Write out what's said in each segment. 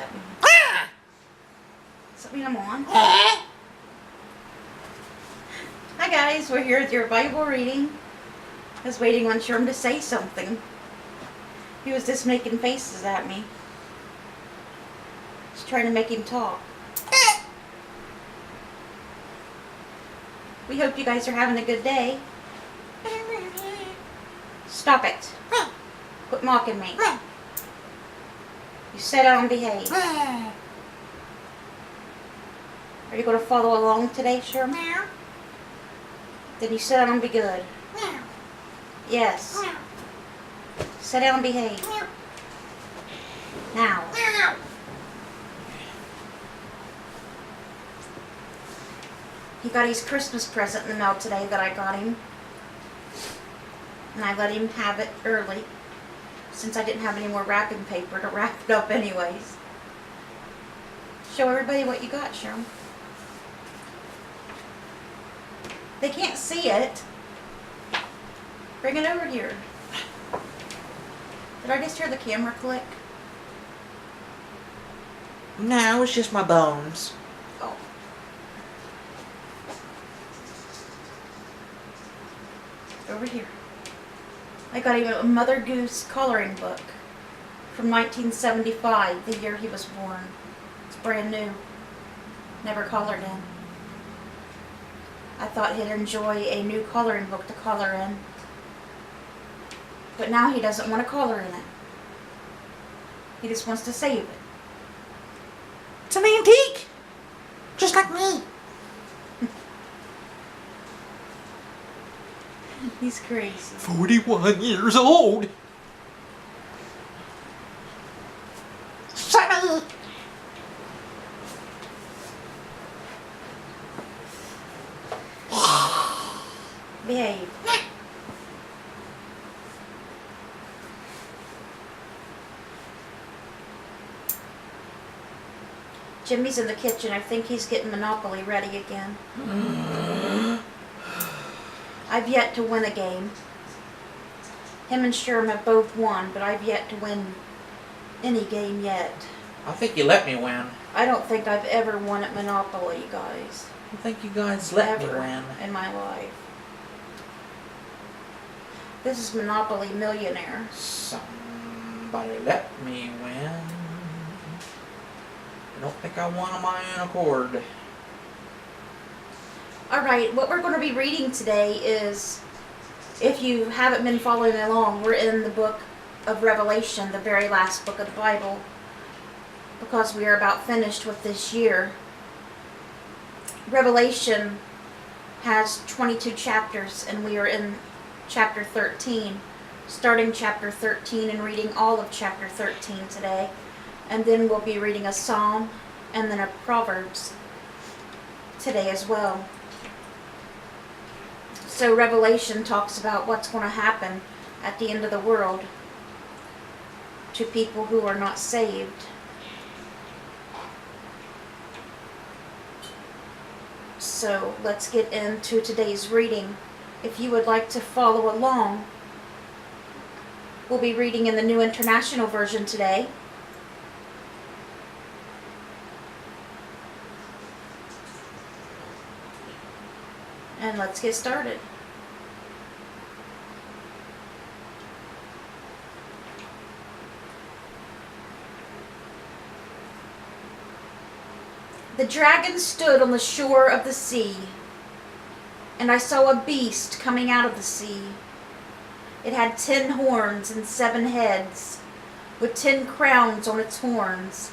that mean? Does that mean I'm on? Hi guys, we're here with your Bible reading. I was waiting on Sherm to say something. He was just making faces at me. Just trying to make him talk. We hope you guys are having a good day. Stop it. Quit mocking me. You sit down and behave. Are you going to follow along today, Sherm? Then you sit down and be good. Yes. Sit down and behave. Now. He got his Christmas present in the mail today that I got him. And I let him have it early, since I didn't have any more wrapping paper to wrap it up anyways. Show everybody what you got, Sherm. They can't see it. Bring it over here. Did I just hear the camera click? No, it's just my bones. Oh. Over here. I got him a Mother Goose coloring book from 1975, the year he was born. It's brand new. Never colored in. I thought he'd enjoy a new coloring book to color in. But now he doesn't want to color in it. He just wants to save it. It's an antique! Just like me. He's crazy. 41 years old. Sorry. Behave. Jimmy's in the kitchen. I think he's getting Monopoly ready again. I've yet to win a game. Him and Sherm have both won, but I've yet to win any game yet. I think you let me win. I don't think I've ever won at Monopoly, guys. I think you guys let me Ever win. in my life. This is Monopoly Millionaire. Somebody let me win. I don't think I won on my own accord. Alright, what we're going to be reading today is, if you haven't been following along, we're in the book of Revelation, the very last book of the Bible, because we are about finished with this year. Revelation has 22 chapters, and we are in chapter 13, starting chapter 13 and reading all of chapter 13 today. And then we'll be reading a psalm and then a Proverbs today as well. So Revelation talks about what's going to happen at the end of the world to people who are not saved. So let's get into today's reading. If you would like to follow along, we'll be reading in the New International Version today. And let's get started. The dragon stood on the shore of the sea, and I saw a beast coming out of the sea. It had 10 horns and 7 heads, with 10 crowns on its horns,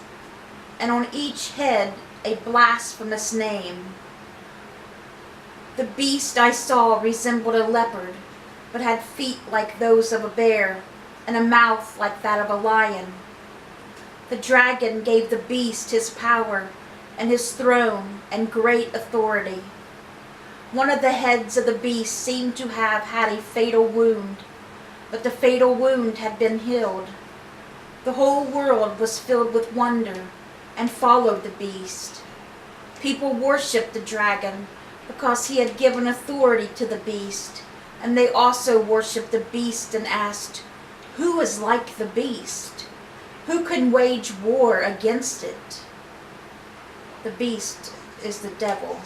and on each head a blasphemous name. The beast I saw resembled a leopard, but had feet like those of a bear, and a mouth like that of a lion. The dragon gave the beast his power, and his throne, and great authority. One of the heads of the beast seemed to have had a fatal wound, but the fatal wound had been healed. The whole world was filled with wonder, and followed the beast. People worshipped the dragon, because he had given authority to the beast, and they also worshipped the beast and asked, "Who is like the beast? Who can wage war against it? The beast is the devil,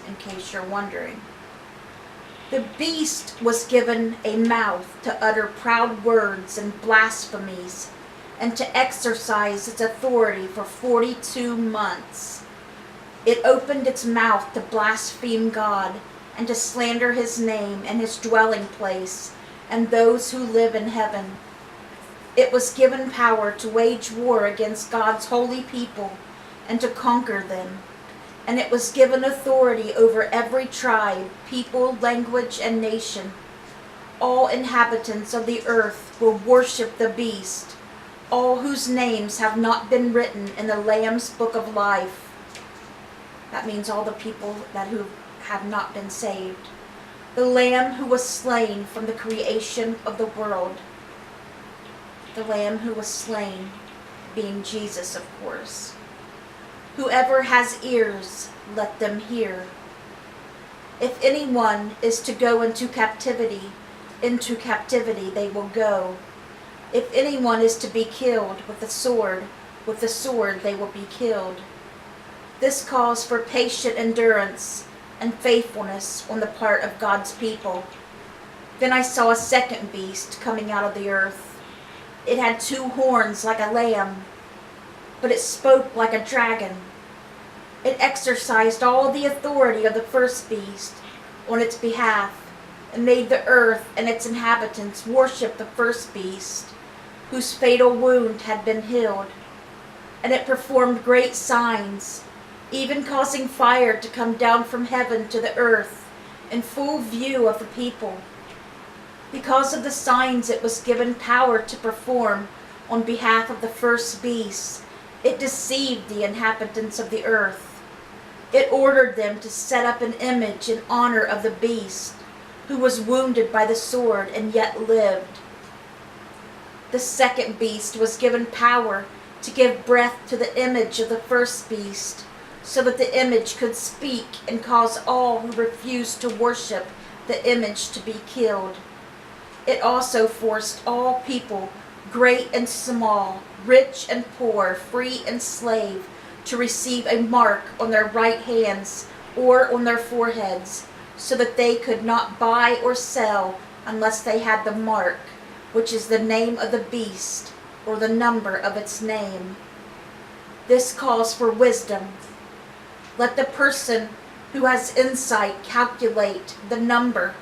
in case you're wondering. The beast was given a mouth to utter proud words and blasphemies, and to exercise its authority for 42 months. It opened its mouth to blaspheme God and to slander his name and his dwelling place and those who live in heaven. It was given power to wage war against God's holy people and to conquer them. And it was given authority over every tribe, people, language, and nation. All inhabitants of the earth will worship the beast, all whose names have not been written in the Lamb's book of life. That means all the people who have not been saved. The Lamb who was slain from the creation of the world. The Lamb who was slain, being Jesus, of course. Whoever has ears, let them hear. If anyone is to go into captivity they will go. If anyone is to be killed with the sword they will be killed. This calls for patient endurance and faithfulness on the part of God's people. Then I saw a second beast coming out of the earth. It had 2 horns like a lamb, but it spoke like a dragon. It exercised all the authority of the first beast on its behalf, and made the earth and its inhabitants worship the first beast, whose fatal wound had been healed. And it performed great signs, even causing fire to come down from heaven to the earth in full view of the people. Because of the signs it was given power to perform on behalf of the first beast, it deceived the inhabitants of the earth. It ordered them to set up an image in honor of the beast, who was wounded by the sword and yet lived. The second beast was given power to give breath to the image of the first beast, so that the image could speak and cause all who refused to worship the image to be killed. It also forced all people, great and small, rich and poor, free and slave, to receive a mark on their right hands or on their foreheads, so that they could not buy or sell unless they had the mark, which is the name of the beast or the number of its name. This calls for wisdom. Let the person who has insight calculate the number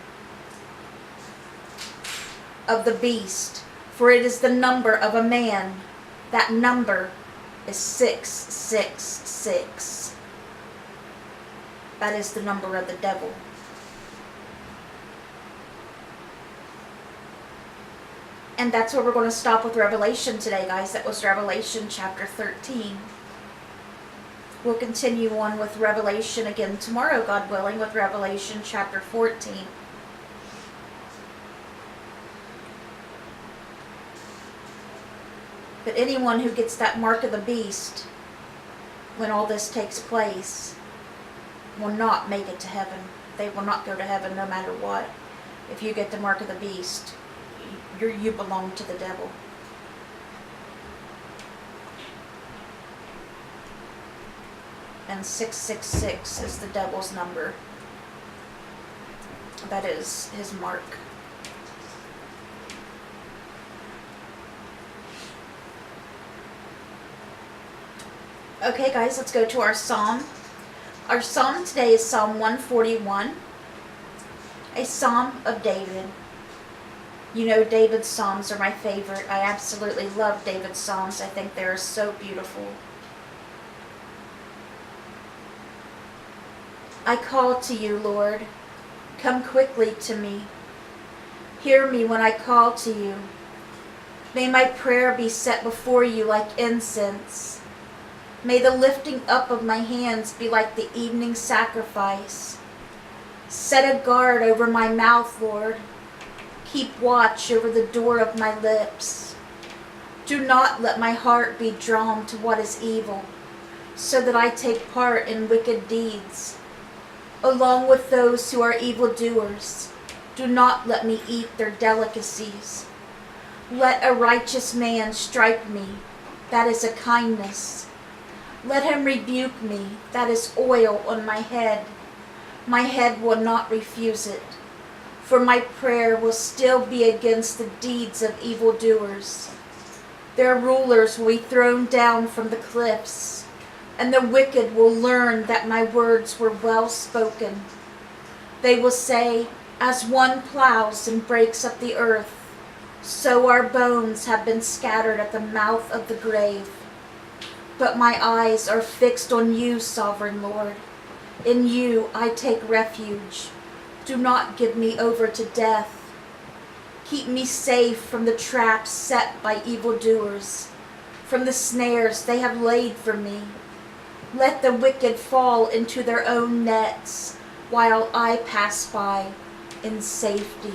of the beast, for it is the number of a man. That number is 666. That is the number of the devil. And that's where we're going to stop with Revelation today, guys. That was Revelation chapter 13. We'll continue on with Revelation again tomorrow, God willing, with Revelation chapter 14. But anyone who gets that mark of the beast, when all this takes place, will not make it to heaven. They will not go to heaven no matter what. If you get the mark of the beast, you belong to the devil. And 666 is the devil's number. That is his mark. Okay, guys, let's go to our psalm. Our psalm today is Psalm 141, a psalm of David. You know, David's psalms are my favorite. I absolutely love David's psalms. I think they're so beautiful. I call to you, Lord. Come quickly to me. Hear me when I call to you. May my prayer be set before you like incense. May the lifting up of my hands be like the evening sacrifice. Set a guard over my mouth, Lord. Keep watch over the door of my lips. Do not let my heart be drawn to what is evil, so that I take part in wicked deeds. Along with those who are evildoers, do not let me eat their delicacies. Let a righteous man strike me, that is a kindness. Let him rebuke me, that is oil on my head. My head will not refuse it, for my prayer will still be against the deeds of evildoers. Their rulers will be thrown down from the cliffs, and the wicked will learn that my words were well spoken. They will say, as one plows and breaks up the earth, so our bones have been scattered at the mouth of the grave. But my eyes are fixed on you, sovereign Lord. In you I take refuge. Do not give me over to death. Keep me safe from the traps set by evildoers, from the snares they have laid for me. Let the wicked fall into their own nets, while I pass by in safety.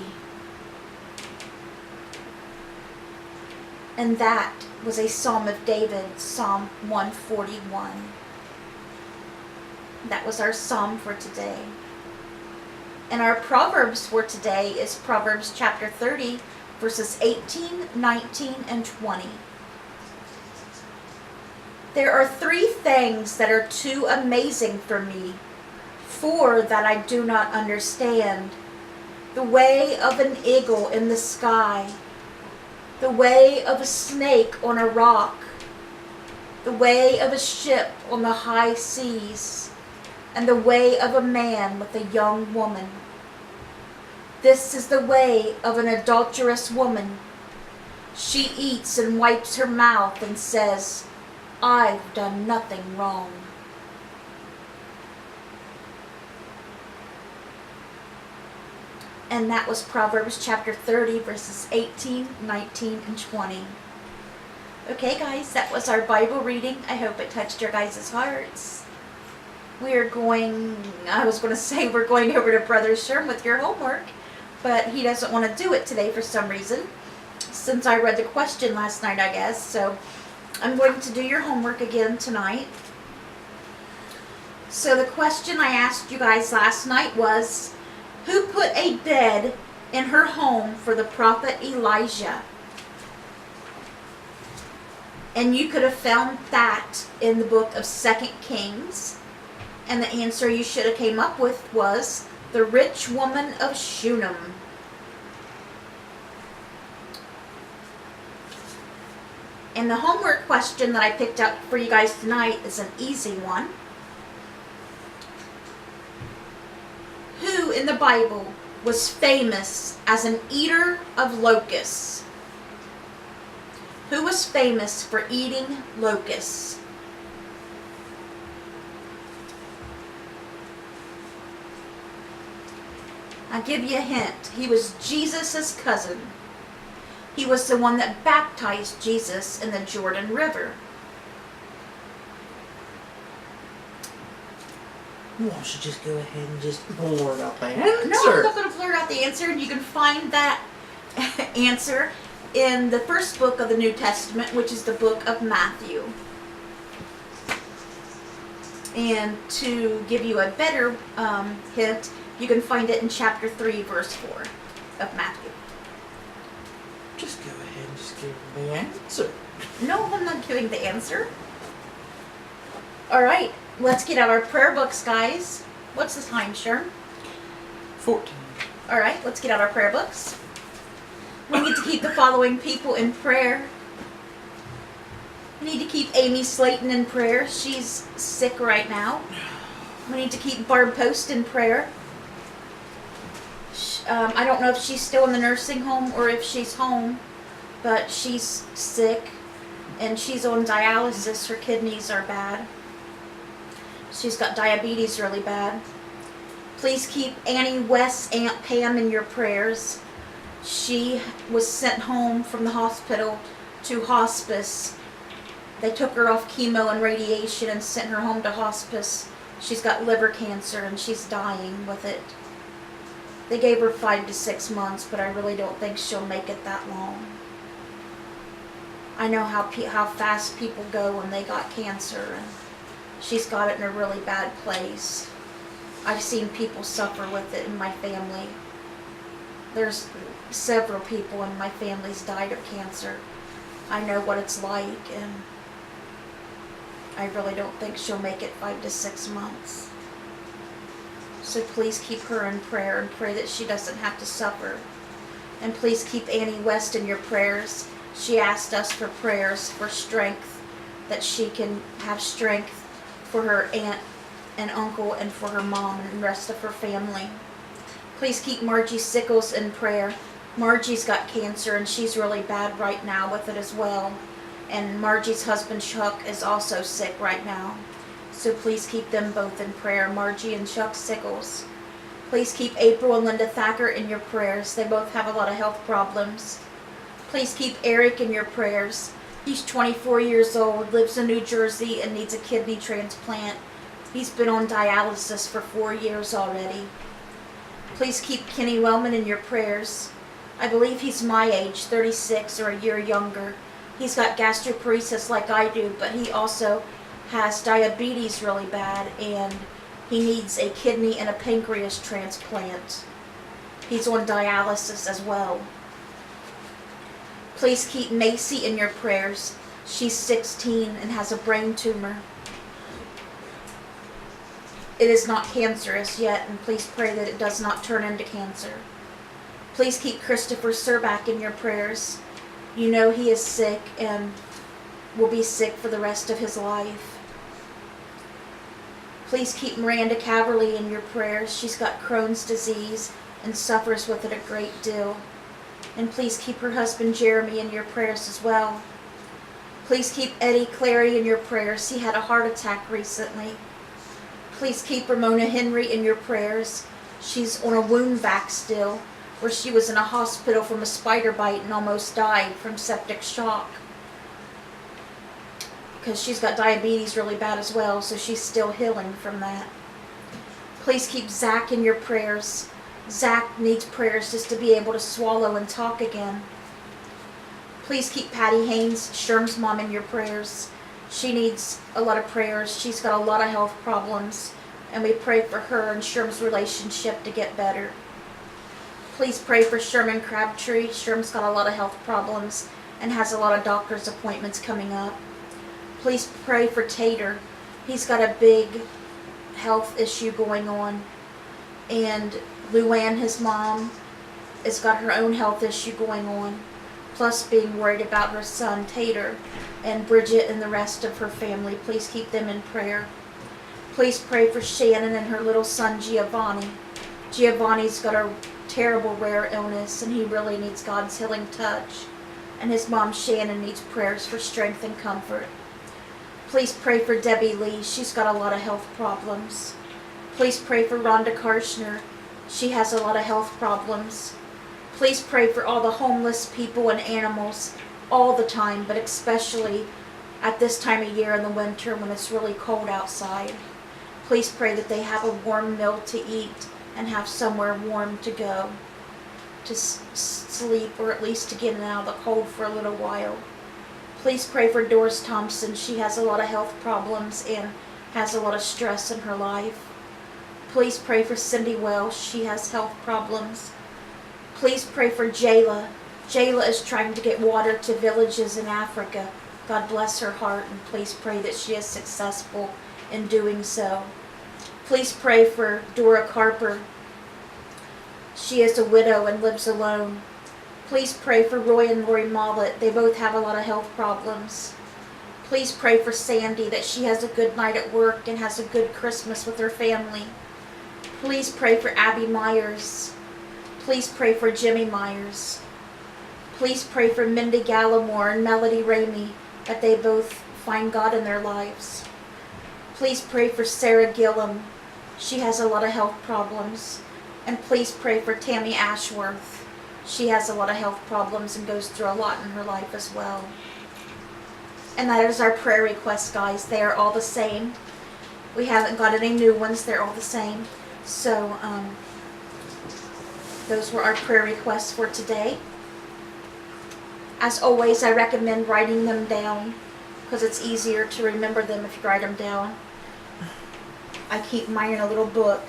And that was a Psalm of David, Psalm 141. That was our psalm for today. And our Proverbs for today is Proverbs chapter 30, verses 18, 19, and 20. There are 3 things that are too amazing for me, 4 that I do not understand. The way of an eagle in the sky, the way of a snake on a rock, the way of a ship on the high seas, and the way of a man with a young woman. This is the way of an adulterous woman. She eats and wipes her mouth and says, I've done nothing wrong. And that was Proverbs chapter 30, verses 18, 19, and 20. Okay, guys, that was our Bible reading. I hope it touched your guys' hearts. We're going over to Brother Sherm with your homework, but he doesn't want to do it today for some reason, since I read the question last night, I guess. So I'm going to do your homework again tonight. So the question I asked you guys last night was, who put a bed in her home for the prophet Elijah? And you could have found that in the book of 2 Kings. And the answer you should have came up with was the rich woman of Shunem. And the homework question that I picked up for you guys tonight is an easy one. Who in the Bible was famous as an eater of locusts? Who was famous for eating locusts? I'll give you a hint. He was Jesus' cousin. He was the one that baptized Jesus in the Jordan River. Why don't you just go ahead and just blurt out the answer? No, I'm not going to blurt out the answer, and you can find that answer in the first book of the New Testament, which is the book of Matthew. And to give you a better hint, you can find it in chapter 3, verse 4 of Matthew. Just go ahead and just give me the answer. No, I'm not giving the answer. All right, let's get out our prayer books, guys. What's the time, Sherm? 14. All right, let's get out our prayer books. We need to keep the following people in prayer. We need to keep Amy Slayton in prayer. She's sick right now. We need to keep Barb Post in prayer. I don't know if she's still in the nursing home or if she's home, but she's sick and she's on dialysis. Her kidneys are bad. She's got diabetes really bad. Please keep Annie West's Aunt Pam in your prayers. She was sent home from the hospital to hospice. They took her off chemo and radiation and sent her home to hospice. She's got liver cancer and she's dying with it. They gave her 5 to 6 months, but I really don't think she'll make it that long. I know how fast people go when they got cancer, and she's got it in a really bad place. I've seen people suffer with it in my family. There's several people in my family's died of cancer. I know what it's like, and I really don't think she'll make it 5 to 6 months. So please keep her in prayer and pray that she doesn't have to suffer. And please keep Annie West in your prayers. She asked us for prayers for strength, that she can have strength for her aunt and uncle and for her mom and the rest of her family. Please keep Margie Sickles in prayer. Margie's got cancer and she's really bad right now with it as well. And Margie's husband Chuck is also sick right now. So please keep them both in prayer, Margie and Chuck Sickles. Please keep April and Linda Thacker in your prayers. They both have a lot of health problems. Please keep Eric in your prayers. He's 24 years old, lives in New Jersey, and needs a kidney transplant. He's been on dialysis for 4 years already. Please keep Kenny Wellman in your prayers. I believe he's my age, 36 or a year younger. He's got gastroparesis like I do, but he also has diabetes really bad, and he needs a kidney and a pancreas transplant. He's on dialysis as well. Please keep Macy in your prayers. She's 16 and has a brain tumor. It is not cancerous yet, and please pray that it does not turn into cancer. Please keep Christopher Serback in your prayers. You know he is sick and will be sick for the rest of his life. Please keep Miranda Caverly in your prayers. She's got Crohn's disease and suffers with it a great deal. And please keep her husband Jeremy in your prayers as well. Please keep Eddie Clary in your prayers. He had a heart attack recently. Please keep Ramona Henry in your prayers. She's on a wound vac still, where she was in a hospital from a spider bite and almost died from septic shock. Because she's got diabetes really bad as well, so she's still healing from that. Please keep Zach in your prayers. Zach needs prayers just to be able to swallow and talk again. Please keep Patty Haynes, Sherm's mom, in your prayers. She needs a lot of prayers. She's got a lot of health problems, and we pray for her and Sherm's relationship to get better. Please pray for Sherman Crabtree. Sherm's got a lot of health problems and has a lot of doctor's appointments coming up. Please pray for Tater. He's got a big health issue going on. And Luann, his mom, has got her own health issue going on. Plus being worried about her son, Tater, and Bridget and the rest of her family. Please keep them in prayer. Please pray for Shannon and her little son, Giovanni. Giovanni's got a terrible rare illness, and he really needs God's healing touch. And his mom, Shannon, needs prayers for strength and comfort. Please pray for Debbie Lee. She's got a lot of health problems. Please pray for Rhonda Karshner. She has a lot of health problems. Please pray for all the homeless people and animals all the time, but especially at this time of year in the winter when it's really cold outside. Please pray that they have a warm meal to eat and have somewhere warm to go to sleep, or at least to get out of the cold for a little while. Please pray for Doris Thompson. She has a lot of health problems and has a lot of stress in her life. Please pray for Cindy Welsh. She has health problems. Please pray for Jayla. Jayla is trying to get water to villages in Africa. God bless her heart, and please pray that she is successful in doing so. Please pray for Dora Carper. She is a widow and lives alone. Please pray for Roy and Lori Mollett. They both have a lot of health problems. Please pray for Sandy, that she has a good night at work and has a good Christmas with her family. Please pray for Abby Myers. Please pray for Jimmy Myers. Please pray for Mindy Gallimore and Melody Ramey, that they both find God in their lives. Please pray for Sarah Gillum. She has a lot of health problems. And please pray for Tammy Ashworth. She has a lot of health problems and goes through a lot in her life as well. And that is our prayer requests, guys. They are all the same. We haven't got any new ones. They're all the same. So, those were our prayer requests for today. As always, I recommend writing them down because it's easier to remember them if you write them down. I keep mine in a little book.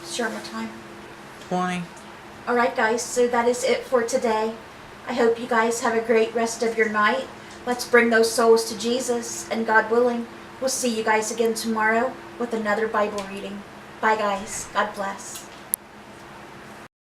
Share my time. 20. Alright guys, so that is it for today. I hope you guys have a great rest of your night. Let's bring those souls to Jesus, and God willing, we'll see you guys again tomorrow with another Bible reading. Bye guys. God bless.